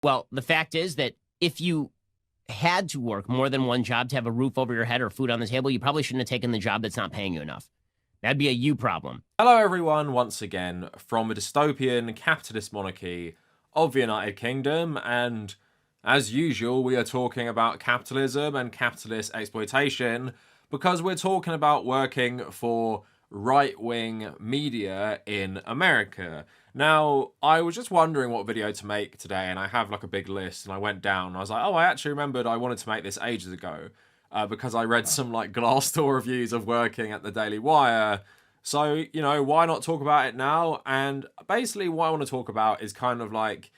Well, the fact is that if you had to work more than one job to have a roof over your head or food on the table, you probably shouldn't have taken the job that's not paying you enough. That'd be a you problem. Hello everyone, once again, from a dystopian capitalist monarchy of the United Kingdom, and as usual, we are talking about capitalism and capitalist exploitation because we're talking about working for right-wing media in America. Now, I was just wondering what video to make today, and I have like a big list, and I went down, and I was like, oh, I actually remembered I wanted to make this ages ago, because I read some like Glassdoor reviews of working at the Daily Wire. So, you know, why not talk about it now? And basically what I want to talk about is kind of like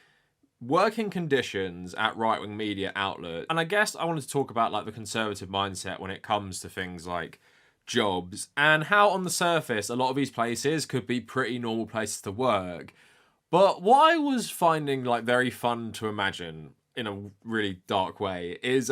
working conditions at right-wing media outlets. And I guess I wanted to talk about like the conservative mindset when it comes to things like jobs and how on the surface a lot of these places could be pretty normal places to work. But what I was finding like very fun to imagine in a really dark way is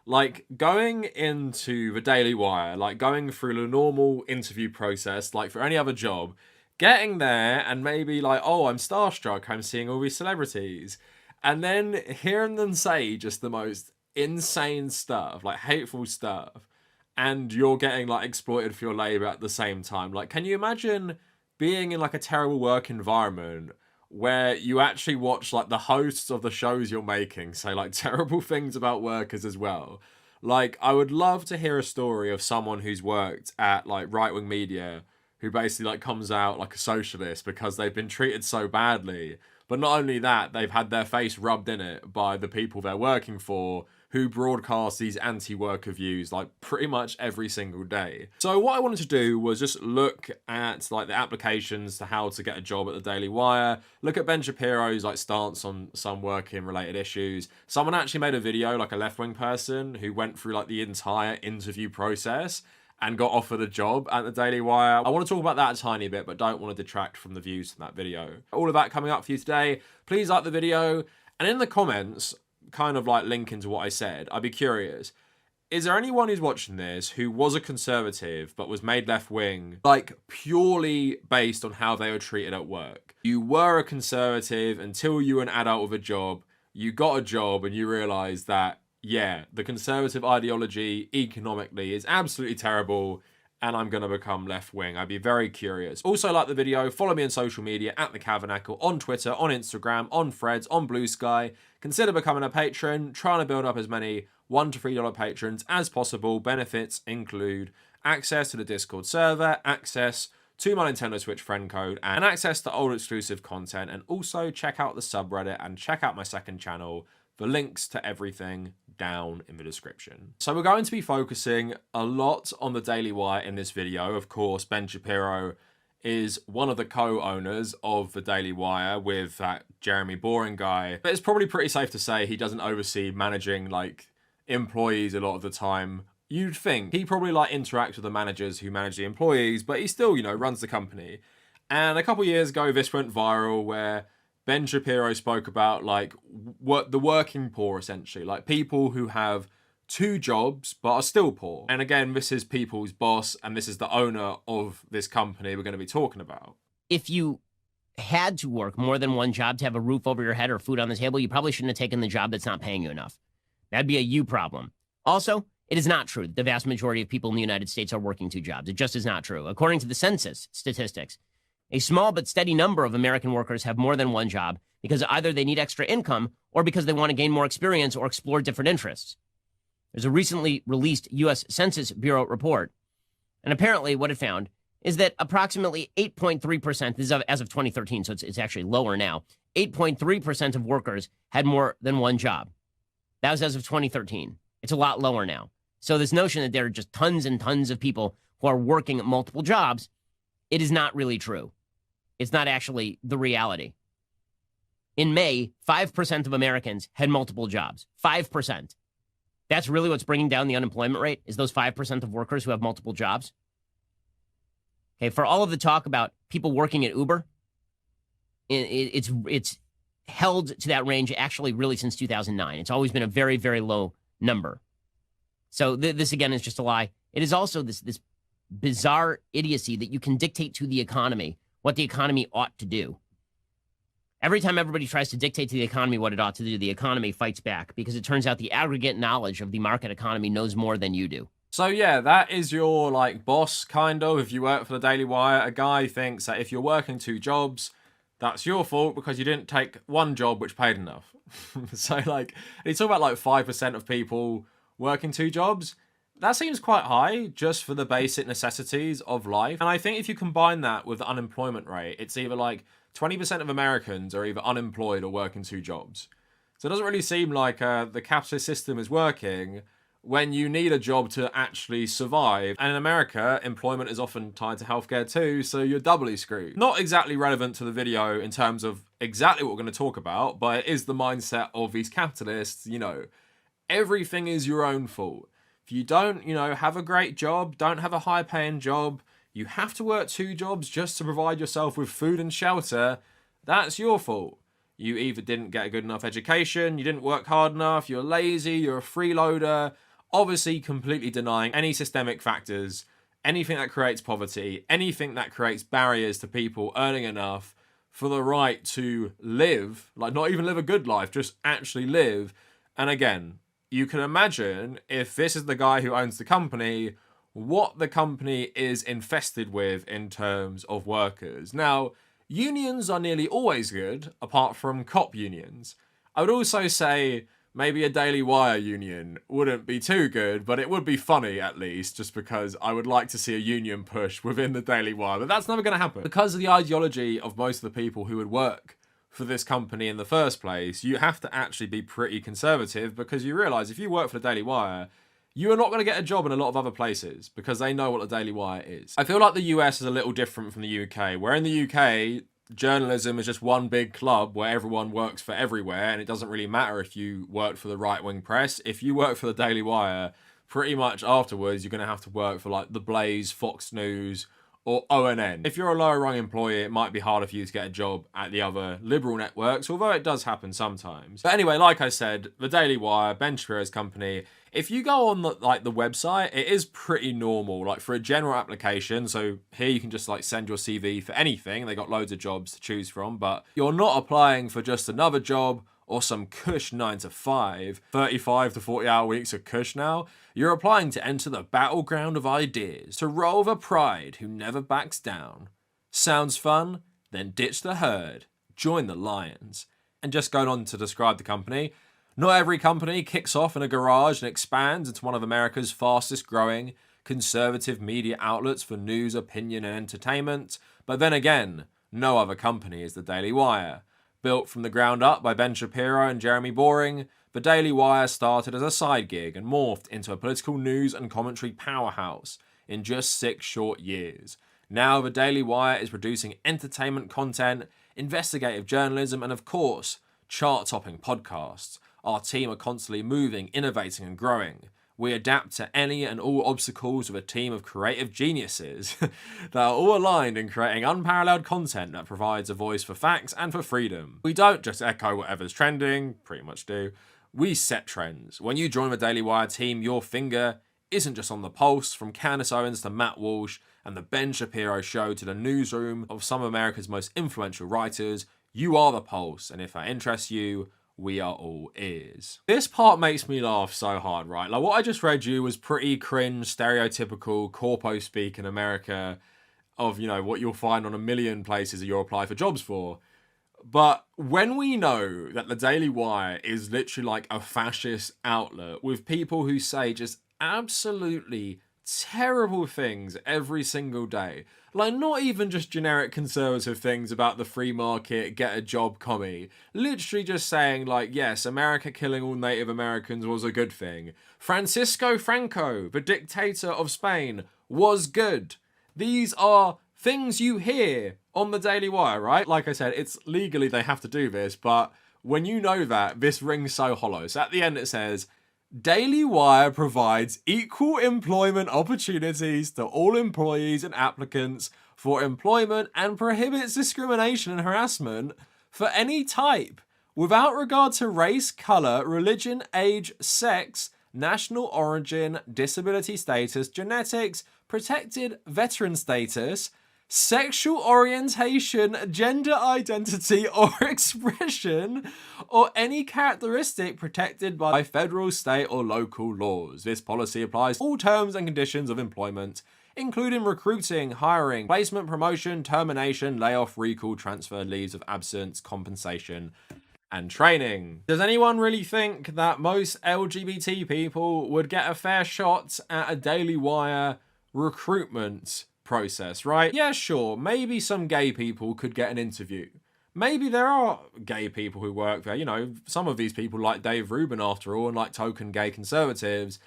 like going into the Daily Wire, like going through the normal interview process like for any other job, getting there and maybe like, oh, I'm starstruck, I'm seeing all these celebrities, and then hearing them say just the most insane stuff, like hateful stuff, and you're getting like exploited for your labor at the same time. Like, can you imagine being in like a terrible work environment where you actually watch like the hosts of the shows you're making say like terrible things about workers as well? Like, I would love to hear a story of someone who's worked at like right-wing media who basically like comes out like a socialist because they've been treated so badly. But not only that, they've had their face rubbed in it by the people they're working for, who broadcast these anti-worker views like pretty much every single day. So what I wanted to do was just look at like the applications to how to get a job at the Daily Wire, look at Ben Shapiro's like stance on some working related issues. Someone actually made a video, like a left-wing person, who went through like the entire interview process and got offered a job at the Daily Wire. I want to talk about that a tiny bit, but don't want to detract from the views from that video. All of that coming up for you today. Please like the video, and in the comments, kind of like linking to what I said, I'd be curious, is there anyone who's watching this who was a conservative but was made left-wing, like purely based on how they were treated at work? You were a conservative until you were an adult with a job, you got a job and you realised that, yeah, the conservative ideology economically is absolutely terrible and I'm going to become left-wing. I'd be very curious. Also, like the video, follow me on social media at the Kavernacle, on Twitter, on Instagram, on Threads, on Blue Sky. Consider becoming a patron, trying to build up as many $1 to $3 patrons as possible. Benefits include access to the Discord server, access to my Nintendo Switch friend code, and access to old exclusive content. And also check out the subreddit and check out my second channel. The links to everything down in the description. So we're going to be focusing a lot on the Daily Wire in this video. Of course, Ben Shapiro is one of the co-owners of the Daily Wire with that Jeremy Boring guy. But it's probably pretty safe to say he doesn't oversee managing like employees a lot of the time. You'd think he probably like interacts with the managers who manage the employees, but he still, you know, runs the company. And a couple years ago, this went viral where Ben Shapiro spoke about like the working poor, essentially, like people who have two jobs but are still poor. And again, this is people's boss and this is the owner of this company we're going to be talking about. If you had to work more than one job to have a roof over your head or food on the table, you probably shouldn't have taken the job that's not paying you enough. That'd be a you problem. Also, it is not true that the vast majority of people in the United States are working two jobs. It just is not true. According to the census statistics, a small but steady number of American workers have more than one job because either they need extra income or because they want to gain more experience or explore different interests. There's a recently released U.S. Census Bureau report, and apparently what it found is that approximately 8.3%, this is as of 2013, so it's actually lower now, 8.3% of workers had more than one job. That was as of 2013. It's a lot lower now. So this notion that there are just tons and tons of people who are working at multiple jobs, it is not really true. It's not actually the reality. In May, 5% of Americans had multiple jobs. 5%. That's really what's bringing down the unemployment rate, is those 5% of workers who have multiple jobs. Okay, for all of the talk about people working at Uber, it's held to that range actually really since 2009. It's always been a very, very low number. So this, again, is just a lie. It is also this bizarre idiocy that you can dictate to the economy what the economy ought to do. Every time everybody tries to dictate to the economy what it ought to do, the economy fights back because it turns out the aggregate knowledge of the market economy knows more than you do. So yeah, that is your like boss, kind of. If you work for the Daily Wire, a guy thinks that if you're working 2 jobs, that's your fault because you didn't take one job which paid enough. So like, you talk about like 5% of people working 2 jobs. That seems quite high just for the basic necessities of life. And I think if you combine that with the unemployment rate, it's either like 20% of Americans are either unemployed or working 2 jobs. So it doesn't really seem like the capitalist system is working when you need a job to actually survive. And in America, employment is often tied to healthcare too, so you're doubly screwed. Not exactly relevant to the video in terms of exactly what we're going to talk about, but it is the mindset of these capitalists, you know, everything is your own fault. If you don't, you know, have a great job, don't have a high paying job, you have to work 2 jobs just to provide yourself with food and shelter, that's your fault. You either didn't get a good enough education, you didn't work hard enough, you're lazy, you're a freeloader, obviously completely denying any systemic factors, anything that creates poverty, anything that creates barriers to people earning enough for the right to live, like not even live a good life, just actually live. And again, you can imagine if this is the guy who owns the company, what the company is infested with in terms of workers. Now, unions are nearly always good, apart from cop unions. I would also say maybe a Daily Wire union wouldn't be too good, but it would be funny at least, just because I would like to see a union push within the Daily Wire, but that's never going to happen. Because of the ideology of most of the people who would work for this company in the first place, you have to actually be pretty conservative, because you realise if you work for the Daily Wire, you are not going to get a job in a lot of other places because they know what the Daily Wire is. I feel like the US is a little different from the UK, where in the UK, journalism is just one big club where everyone works for everywhere, and it doesn't really matter if you work for the right-wing press. If you work for the Daily Wire, pretty much afterwards, you're going to have to work for like The Blaze, Fox News, or ONN. If you're a lower rung employee, it might be harder for you to get a job at the other liberal networks, although it does happen sometimes. But anyway, like I said, the Daily Wire, Ben Shapiro's company, if you go on the website, it is pretty normal, like for a general application. So here you can just like send your CV for anything. They got loads of jobs to choose from, but you're not applying for just another job or some cush 9 to 5, 35 to 40 hour weeks of cush now. You're applying to enter the battleground of ideas, to roll the pride who never backs down. Sounds fun? Then ditch the herd, join the lions. And just going on to describe the company, not every company kicks off in a garage and expands into one of America's fastest growing conservative media outlets for news, opinion, and entertainment. But then again, no other company is the Daily Wire. Built from the ground up by Ben Shapiro and Jeremy Boring, the Daily Wire started as a side gig and morphed into a political news and commentary powerhouse in just 6 short years. Now the Daily Wire is producing entertainment content, investigative journalism, and of course, chart-topping podcasts. Our team are constantly moving, innovating, and growing. We adapt to any and all obstacles with a team of creative geniuses that are all aligned in creating unparalleled content that provides a voice for facts and for freedom. We don't just echo whatever's trending, pretty much do. We set trends. When you join the Daily Wire team, your finger isn't just on the pulse, from Candace Owens to Matt Walsh and the Ben Shapiro Show to the newsroom of some of America's most influential writers. You are the pulse, and if that interests you, we are all ears. This part makes me laugh so hard, right? Like what I just read you was pretty cringe, stereotypical corpo speak in America of, you know, what you'll find on a million places that you'll apply for jobs for. But when we know that the Daily Wire is literally like a fascist outlet with people who say just absolutely terrible things every single day, like not even just generic conservative things about the free market, get a job commie, literally just saying like, yes, America killing all Native Americans was a good thing. Francisco Franco, the dictator of Spain, was good. These are things you hear on the Daily Wire, right? Like I said, it's legally they have to do this, but when you know that, this rings so hollow. So at the end it says, Daily Wire provides equal employment opportunities to all employees and applicants for employment and prohibits discrimination and harassment for any type without regard to race, color, religion, age, sex, national origin, disability status, genetics, protected veteran status, sexual orientation, gender identity or expression, or any characteristic protected by federal, state, or local laws. This policy applies to all terms and conditions of employment, including recruiting, hiring, placement, promotion, termination, layoff, recall, transfer, leaves of absence, compensation, and training. Does anyone really think that most LGBT people would get a fair shot at a Daily Wire recruitment process, right? Yeah, sure, maybe some gay people could get an interview. Maybe there are gay people who work there. You know, some of these people like Dave Rubin after all, and like token gay conservatives.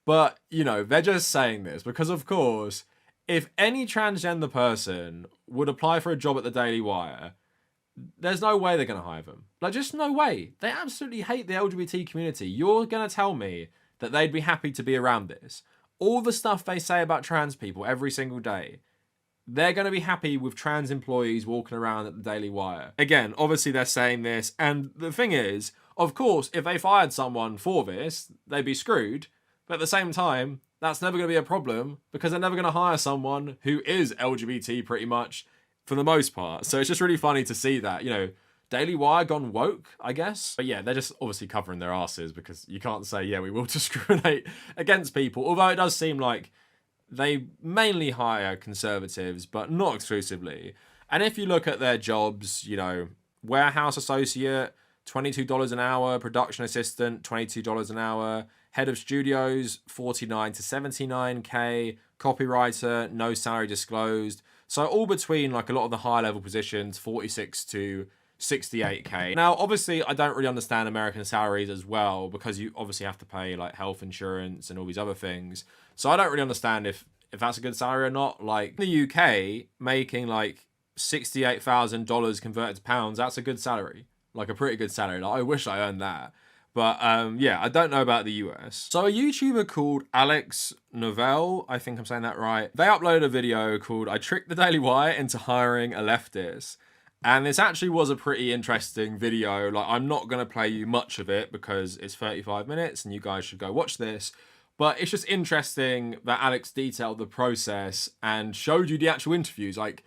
But, you know, they're just saying this because, of course, if any transgender person would apply for a job at the Daily Wire, there's no way they're going to hire them. Like, just no way. They absolutely hate the LGBT community. You're going to tell me that they'd be happy to be around this. All the stuff they say about trans people every single day, they're going to be happy with trans employees walking around at the Daily Wire. Again, obviously they're saying this, and the thing is, of course, if they fired someone for this, they'd be screwed. But at the same time, that's never going to be a problem because they're never going to hire someone who is LGBT pretty much for the most part. So it's just really funny to see that, you know, Daily Wire gone woke, I guess. But yeah, they're just obviously covering their asses because you can't say, yeah, we will discriminate against people. Although it does seem like they mainly hire conservatives, but not exclusively. And if you look at their jobs, you know, warehouse associate, $22 an hour, production assistant, $22 an hour, head of studios, 49 to 79k, copywriter, no salary disclosed. So all between like a lot of the higher level positions, 46 to 68k. Now, obviously, I don't really understand American salaries as well because you obviously have to pay like health insurance and all these other things. So I don't really understand if that's a good salary or not. Like in the UK, making like $68,000 converted to pounds, that's a good salary. Like a pretty good salary. Like I wish I earned that. But yeah, I don't know about the US. So a YouTuber called Alex Novell, I think I'm saying that right, they uploaded a video called I Tricked the Daily Wire into Hiring a Leftist. And this actually was a pretty interesting video. Like, I'm not going to play you much of it because it's 35 minutes and you guys should go watch this. But it's just interesting that Alex detailed the process and showed you the actual interviews. Like,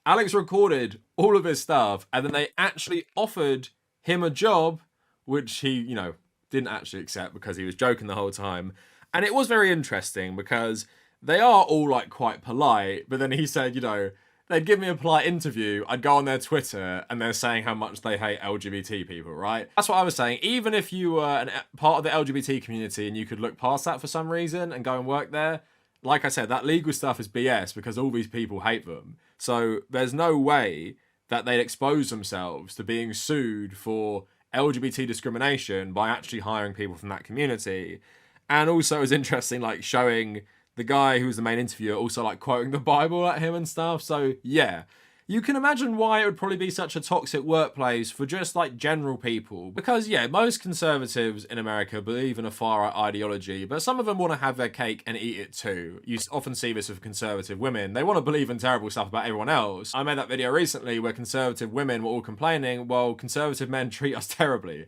Alex recorded all of his stuff and then they actually offered him a job, which he, you know, didn't actually accept because he was joking the whole time. And it was very interesting because they are all, like, quite polite. But then he said, you know, they'd give me a polite interview, I'd go on their Twitter, and they're saying how much they hate LGBT people, right? That's what I was saying. Even if you were part of the LGBT community and you could look past that for some reason and go and work there, like I said, that legal stuff is BS because all these people hate them. So there's no way that they'd expose themselves to being sued for LGBT discrimination by actually hiring people from that community. And also it was interesting, like, showing the guy who was the main interviewer also like quoting the Bible at him and stuff. So yeah, you can imagine why it would probably be such a toxic workplace for just like general people. Because yeah, most conservatives in America believe in a far-right ideology, but some of them want to have their cake and eat it too. You often see this with conservative women. They want to believe in terrible stuff about everyone else. I made that video recently where conservative women were all complaining, well, conservative men treat us terribly.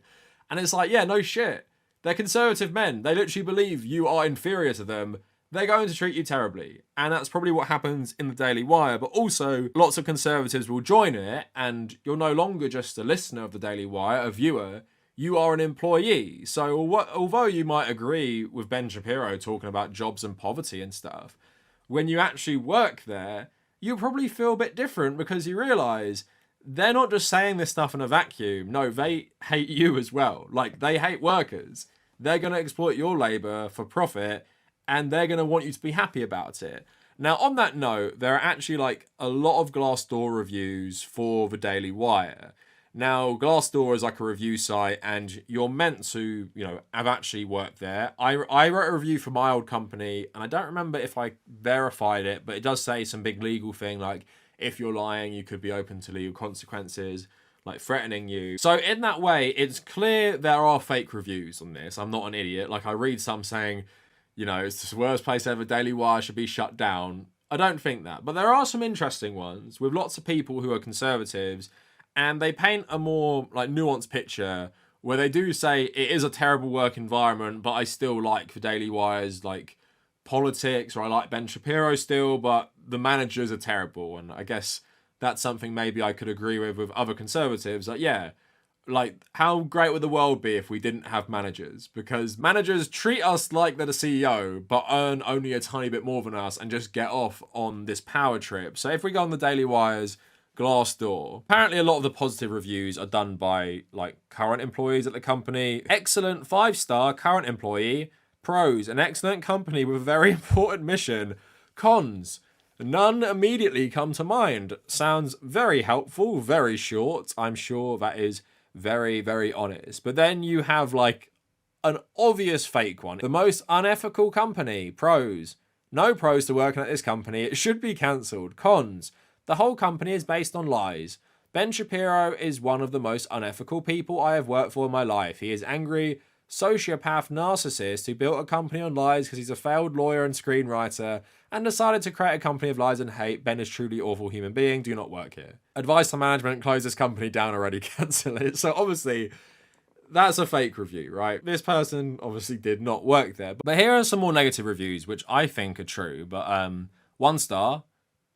And it's like, yeah, no shit. They're conservative men. They literally believe you are inferior to them. They're going to treat you terribly. And that's probably what happens in the Daily Wire. But also, lots of conservatives will join it, and you're no longer just a listener of the Daily Wire, a viewer. You are an employee. So although you might agree with Ben Shapiro talking about jobs and poverty and stuff, when you actually work there, you probably feel a bit different because you realise they're not just saying this stuff in a vacuum. No, they hate you as well. Like, they hate workers. They're going to exploit your labour for profit, and they're going to want you to be happy about it. Now, on that note, there are actually like a lot of Glassdoor reviews for the Daily Wire. Now, Glassdoor is like a review site, and you're meant to, you know, have actually worked there. I wrote a review for my old company, and I don't remember if I verified it, but it does say some big legal thing, like if you're lying, you could be open to legal consequences, like threatening you. So in that way, it's clear there are fake reviews on this. I'm not an idiot. Like, I read some saying, you know, it's the worst place ever, Daily Wire should be shut down. I don't think that. But there are some interesting ones with lots of people who are conservatives, and they paint a more like nuanced picture where they do say it is a terrible work environment, but I still like the Daily Wire's like politics, or I like Ben Shapiro still, but the managers are terrible. And I guess that's something maybe I could agree with other conservatives. Like, yeah, like, how great would the world be if we didn't have managers? Because managers treat us like they're the CEO, but earn only a tiny bit more than us and just get off on this power trip. So if we go on the Daily Wire's Glassdoor, apparently a lot of the positive reviews are done by, like, current employees at the company. Excellent 5-star current employee. Pros, an excellent company with a very important mission. Cons, none immediately come to mind. Sounds very helpful, very short. I'm sure that is very, very honest. But then you have like an obvious fake one. The most unethical company. Pros, no pros to working at this company. It should be cancelled. Cons, the whole company is based on lies. Ben Shapiro is one of the most unethical people I have worked for in my life. He is angry, sociopath narcissist who built a company on lies because he's a failed lawyer and screenwriter and decided to create a company of lies and hate. Ben is truly awful human being. Do not work here. Advice to management, close this company down already, cancel it. So obviously, that's a fake review, right? This person obviously did not work there. But here are some more negative reviews, which I think are true. But 1 star,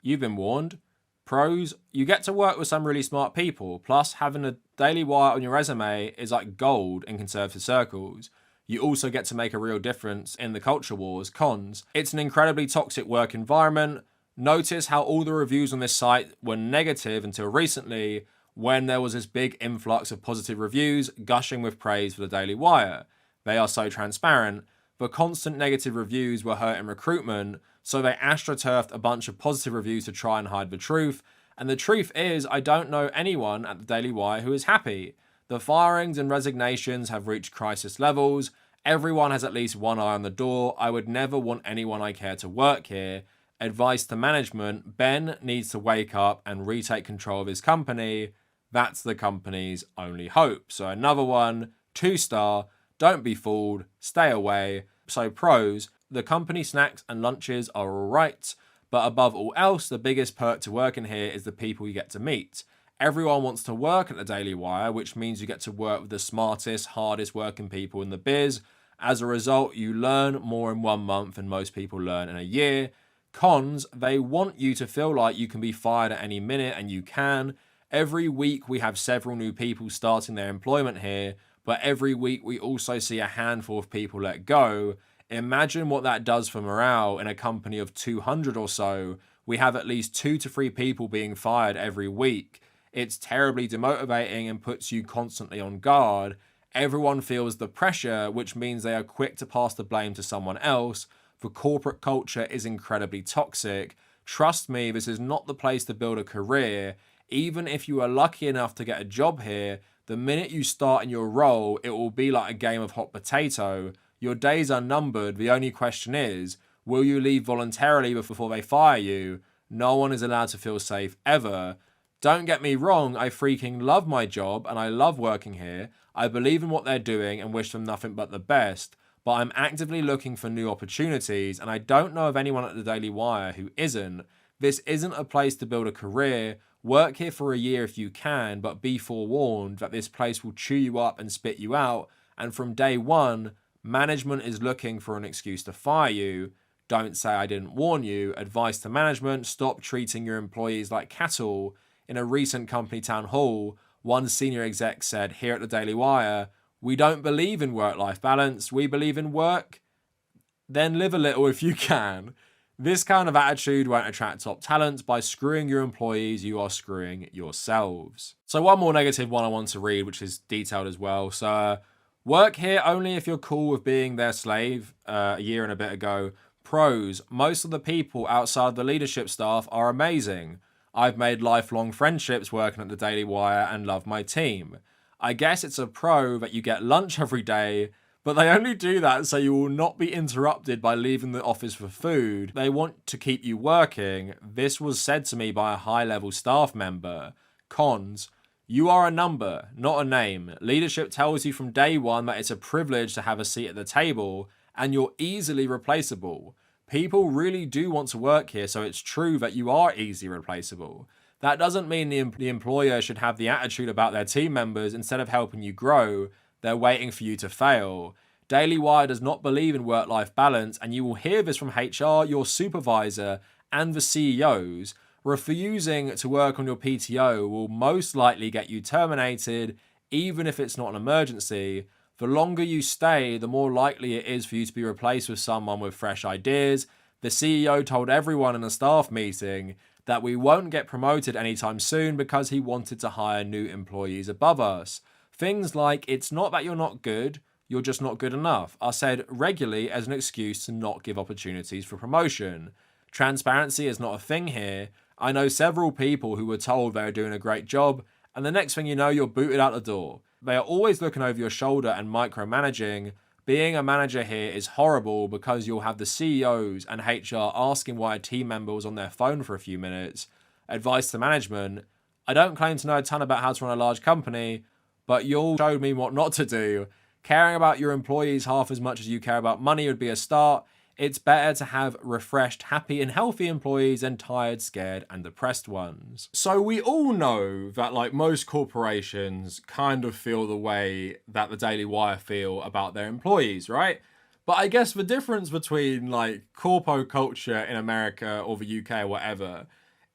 you've been warned. Pros, you get to work with some really smart people. Plus, having a Daily Wire on your resume is like gold in conservative circles. You also get to make a real difference in the culture wars. Cons, it's an incredibly toxic work environment. Notice how all the reviews on this site were negative until recently, when there was this big influx of positive reviews gushing with praise for the Daily Wire. They are so transparent. The constant negative reviews were hurting recruitment, so they astroturfed a bunch of positive reviews to try and hide the truth. And the truth is, I don't know anyone at the Daily Wire who is happy. The firings and resignations have reached crisis levels. Everyone has at least one eye on the door. I would never want anyone I care to work here. Advice to management, Ben needs to wake up and retake control of his company. That's the company's only hope. So another one, 2 star, don't be fooled, stay away. So pros, the company snacks and lunches are alright, but above all else, the biggest perk to working here is the people you get to meet. Everyone wants to work at the Daily Wire, which means you get to work with the smartest, hardest working people in the biz. As a result, you learn more in 1 month than most people learn in a year. Cons, they want you to feel like you can be fired at any minute, and you can. Every week we have several new people starting their employment here, but every week we also see a handful of people let go. Imagine what that does for morale in a company of 200 or so. We have at least 2 to 3 people being fired every week. It's terribly demotivating and puts you constantly on guard. Everyone feels the pressure, which means they are quick to pass the blame to someone else. The corporate culture is incredibly toxic. Trust me, this is not the place to build a career. Even if you are lucky enough to get a job here, the minute you start in your role, it will be like a game of hot potato. Your days are numbered. The only question is, will you leave voluntarily before they fire you? No one is allowed to feel safe ever. Don't get me wrong, I freaking love my job and I love working here. I believe in what they're doing and wish them nothing but the best. But I'm actively looking for new opportunities, and I don't know of anyone at the Daily Wire who isn't. This isn't a place to build a career. Work here for a year if you can, but be forewarned that this place will chew you up and spit you out. And from day one, management is looking for an excuse to fire you. Don't say I didn't warn you. Advice to management, stop treating your employees like cattle. In a recent company town hall, one senior exec said here at the Daily Wire, we don't believe in work-life balance. We believe in work. Then live a little if you can. This kind of attitude won't attract top talent. By screwing your employees, you are screwing yourselves. So one more negative one I want to read, which is detailed as well. So work here only if you're cool with being their slave. A year and a bit ago. Pros, most of the people outside the leadership staff are amazing. I've made lifelong friendships working at the Daily Wire and love my team. I guess it's a pro that you get lunch every day, but they only do that so you will not be interrupted by leaving the office for food. They want to keep you working. This was said to me by a high-level staff member. Cons, you are a number, not a name. Leadership tells you from day one that it's a privilege to have a seat at the table, and you're easily replaceable. People really do want to work here, so it's true that you are easily replaceable. That doesn't mean the employer should have the attitude about their team members. Instead of helping you grow, they're waiting for you to fail. Daily Wire does not believe in work-life balance, and you will hear this from HR, your supervisor, and the CEOs. Refusing to work on your PTO will most likely get you terminated, even if it's not an emergency. The longer you stay, the more likely it is for you to be replaced with someone with fresh ideas. The CEO told everyone in a staff meeting that we won't get promoted anytime soon because he wanted to hire new employees above us. Things like, it's not that you're not good, you're just not good enough, are said regularly as an excuse to not give opportunities for promotion. Transparency is not a thing here. I know several people who were told they were doing a great job, and the next thing you know, you're booted out the door. They are always looking over your shoulder and micromanaging. Being a manager here is horrible because you'll have the CEOs and HR asking why a team member was on their phone for a few minutes. Advice to management: I don't claim to know a ton about how to run a large company, but you'll show me what not to do. Caring about your employees half as much as you care about money would be a start. It's better to have refreshed, happy, and healthy employees than tired, scared, and depressed ones. So we all know that, like, most corporations kind of feel the way that the Daily Wire feel about their employees, right? But I guess the difference between, like, corpo culture in America or the UK or whatever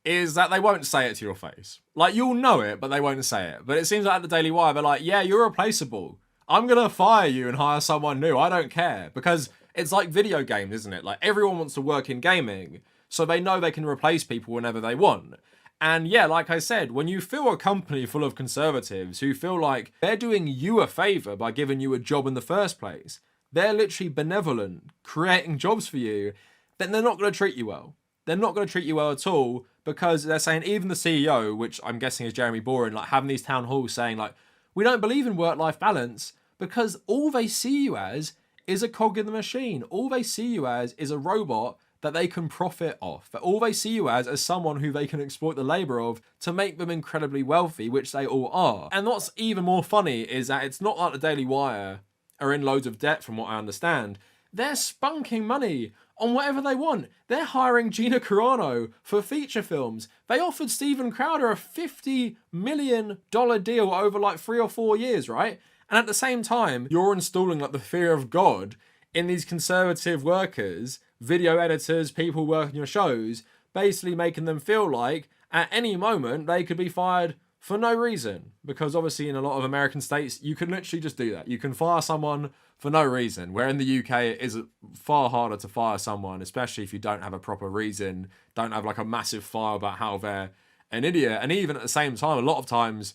is that they won't say it to your face. Like, you'll know it, but they won't say it. But it seems like at the Daily Wire, they're like, yeah, you're replaceable. I'm gonna fire you and hire someone new. I don't care. Because it's like video games, isn't it? Like, everyone wants to work in gaming, so they know they can replace people whenever they want. And yeah, like I said, when you feel a company full of conservatives who feel like they're doing you a favor by giving you a job in the first place, they're literally benevolent, creating jobs for you, then they're not going to treat you well. They're not going to treat you well at all, because they're saying, even the CEO, which I'm guessing is Jeremy Boring, like, having these town halls saying, like, we don't believe in work-life balance, because all they see you as is a cog in the machine. All they see you as is a robot that they can profit off. All they see you as someone who they can exploit the labor of to make them incredibly wealthy, which they all are. And what's even more funny is that it's not like the Daily Wire are in loads of debt, from what I understand. They're spunking money on whatever they want. They're hiring Gina Carano for feature films. They offered Steven Crowder a $50 million deal over like 3 or 4 years, right? And at the same time, you're installing like the fear of God in these conservative workers, video editors, people working your shows, basically making them feel like at any moment they could be fired for no reason. Because obviously in a lot of American states, you can literally just do that. You can fire someone for no reason, where in the UK it is far harder to fire someone, especially if you don't have a proper reason, don't have like a massive file about how they're an idiot. And even at the same time, a lot of times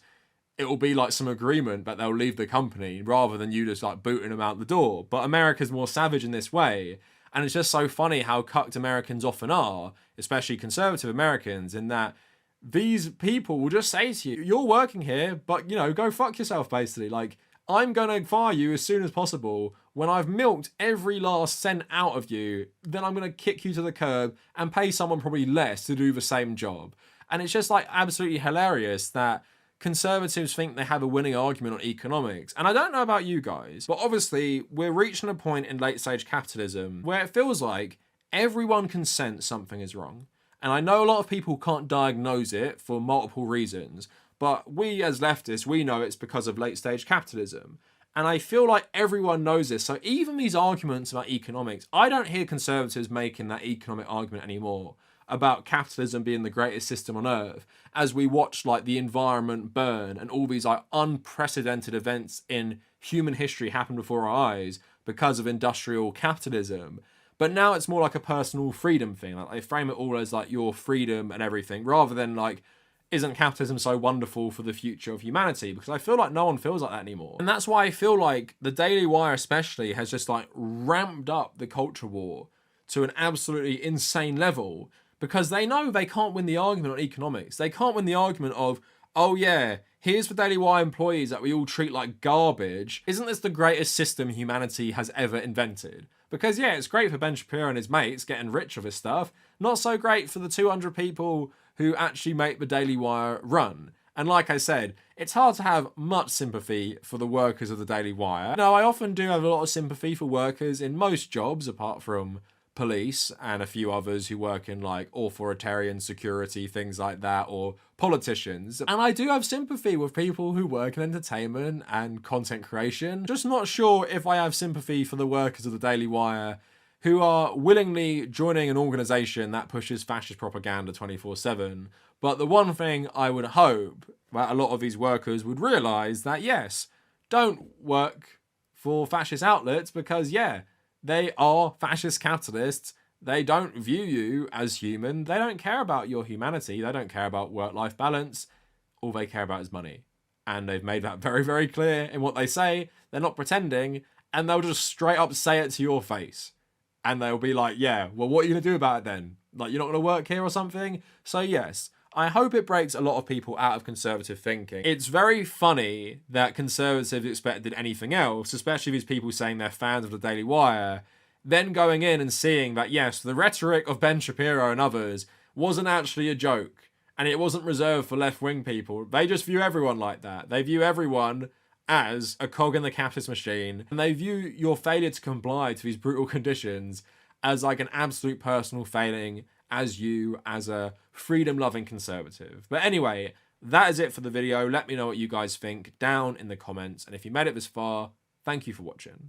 it will be like some agreement that they'll leave the company rather than you just like booting them out the door. But America's more savage in this way. And it's just so funny how cucked Americans often are, especially conservative Americans, in that these people will just say to you, you're working here, but, you know, go fuck yourself, basically. Like, I'm going to fire you as soon as possible. When I've milked every last cent out of you, then I'm going to kick you to the curb and pay someone probably less to do the same job. And it's just like absolutely hilarious that conservatives think they have a winning argument on economics. And I don't know about you guys, but obviously we're reaching a point in late stage capitalism where it feels like everyone can sense something is wrong. And I know a lot of people can't diagnose it for multiple reasons, but we as leftists, we know it's because of late stage capitalism. And I feel like everyone knows this. So even these arguments about economics, I don't hear conservatives making that economic argument anymore about capitalism being the greatest system on earth, as we watch like the environment burn and all these like unprecedented events in human history happen before our eyes because of industrial capitalism. But now it's more like a personal freedom thing. Like, they frame it all as like your freedom and everything, rather than like, isn't capitalism so wonderful for the future of humanity? Because I feel like no one feels like that anymore. And that's why I feel like the Daily Wire especially has just like ramped up the culture war to an absolutely insane level, because they know they can't win the argument on economics. They can't win the argument of, oh yeah, here's the Daily Wire employees that we all treat like garbage. Isn't this the greatest system humanity has ever invented? Because yeah, it's great for Ben Shapiro and his mates getting rich off his stuff. Not so great for the 200 people who actually make the Daily Wire run. And like I said, it's hard to have much sympathy for the workers of the Daily Wire. Now, I often do have a lot of sympathy for workers in most jobs, apart from police and a few others who work in like authoritarian security, things like that, or politicians. And I do have sympathy with people who work in entertainment and content creation. Just not sure if I have sympathy for the workers of the Daily Wire who are willingly joining an organization that pushes fascist propaganda 24/7. But the one thing I would hope that a lot of these workers would realize that, yes, don't work for fascist outlets because, yeah, they are fascist capitalists. They don't view you as human. They don't care about your humanity. They don't care about work-life balance. All they care about is money. And they've made that very, very clear in what they say. They're not pretending. And they'll just straight up say it to your face. And they'll be like, yeah, well, what are you going to do about it then? Like, you're not going to work here or something? So yes, I hope it breaks a lot of people out of conservative thinking. It's very funny that conservatives expected anything else, especially these people saying they're fans of the Daily Wire, then going in and seeing that, yes, the rhetoric of Ben Shapiro and others wasn't actually a joke, and it wasn't reserved for left-wing people. They just view everyone like that. They view everyone as a cog in the capitalist machine, and they view your failure to comply to these brutal conditions as like an absolute personal failing as you, as a freedom-loving conservative. But anyway, that is it for the video. Let me know what you guys think down in the comments, and if you made it this far, thank you for watching.